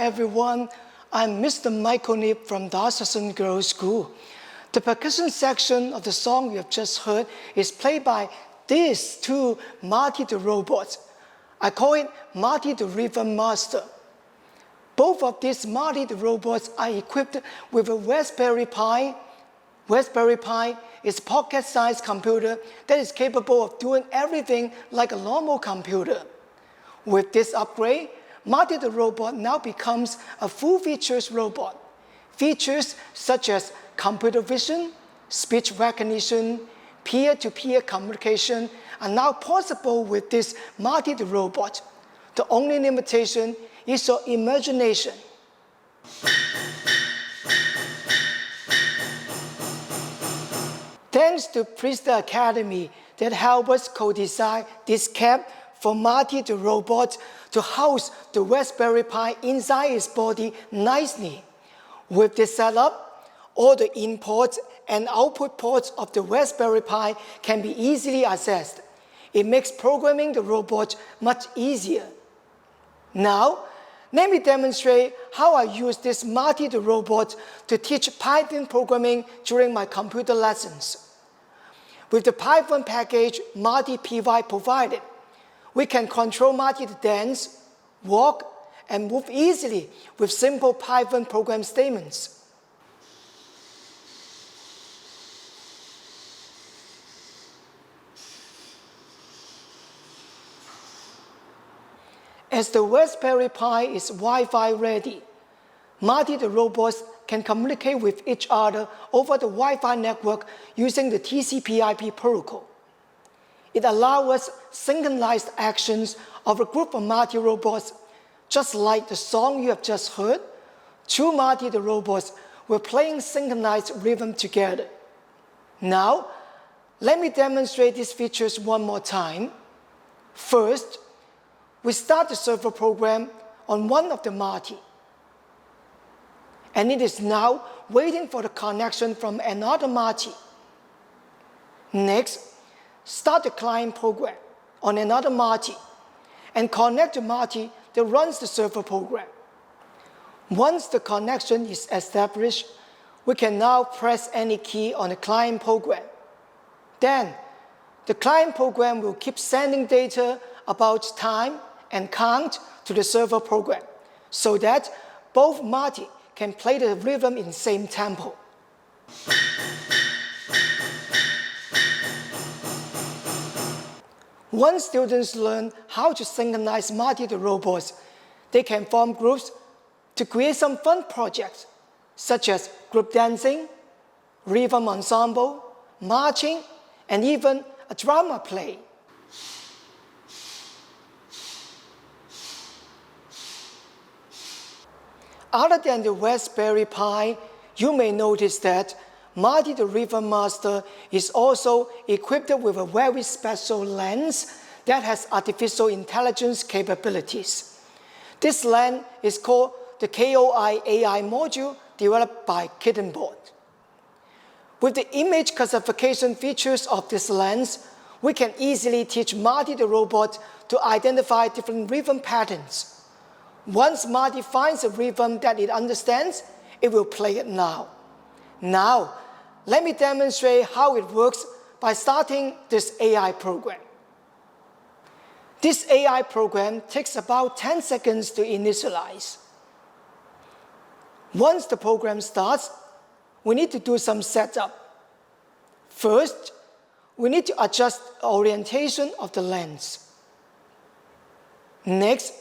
everyone, I'm Mr. Michael Nip from Dawson Girls School. The percussion section of the song you have just heard is played by these two Marty the robots. I call it Marty the Rhythm Master. Both of these Marty the robots are equipped with a Raspberry Pi. Raspberry Pi is a pocket-sized computer that is capable of doing everything like a normal computer. With this upgrade, Marty the robot now becomes a full-features robot. Features such as computer vision, speech recognition, peer-to-peer communication are now possible with this Marty the robot. The only limitation is your imagination. Thanks to Prista Academy that helped us co-design this cap for Marty the robot to house the Raspberry Pi inside its body nicely. With this setup, all the inputs and output ports of the Raspberry Pi can be easily accessed. It makes programming the robot much easier. Now, let me demonstrate how I use this Marty the robot to teach Python programming during my computer lessons. With the Python package Marty Py provided, we can control Marty to dance, walk, and move easily with simple Python program statements. As the Raspberry Pi is Wi-Fi ready, Marty the robots can communicate with each other over the Wi-Fi network using the TCP/IP protocol. It allows us synchronized actions of a group of Marty robots, just like the song you have just heard. Two Marty the robots were playing synchronized rhythm together. Now, let me demonstrate these features one more time. First, we start the server program on one of the Marty, and it is now waiting for the connection from another Marty. Next, start the client program on another Marty and connect the Marty that runs the server program. Once the connection is established, we can now press any key on the client program. Then, the client program will keep sending data about time and count to the server program so that both Marty can play the rhythm in the same tempo. Once students learn how to synchronize Marty the robots, they can form groups to create some fun projects, such as group dancing, rhythm ensemble, marching, and even a drama play. Other than the Raspberry Pi, you may notice that Marty the Rhythm Master is also equipped with a very special lens that has artificial intelligence capabilities. This lens is called the KOI AI module developed by Kittenboard. With the image classification features of this lens, we can easily teach Marty the robot to identify different rhythm patterns. Once Marty finds a rhythm that it understands, it will play it now. Now, let me demonstrate how it works by starting this AI program. This AI program takes about 10 seconds to initialize. Once the program starts, we need to do some setup. First, we need to adjust the orientation of the lens. Next,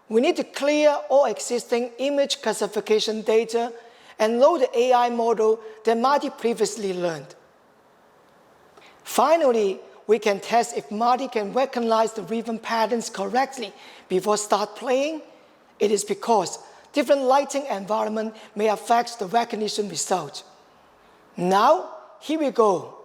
we need to clear all existing image classification data and load the AI model that Marty previously learned. Finally, we can test if Marty can recognize the rhythm patterns correctly before start playing. It is because different lighting environment may affect the recognition result. Now, here we go.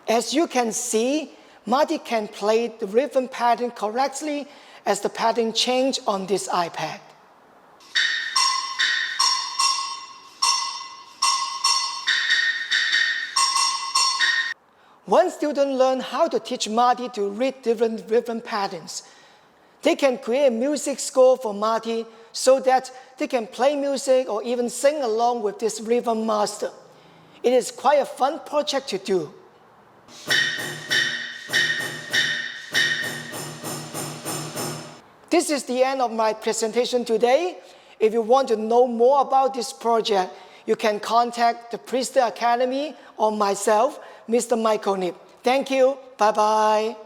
As you can see, Marty can play the rhythm pattern correctly as the pattern change on this iPad. One student learned how to teach Marty to read different rhythm patterns. They can create a music score for Marty so that they can play music or even sing along with this rhythm master. It is quite a fun project to do. This is the end of my presentation today. If you want to know more about this project, you can contact the Priester Academy or myself, Mr. Michael Nip. Thank you. Bye-bye.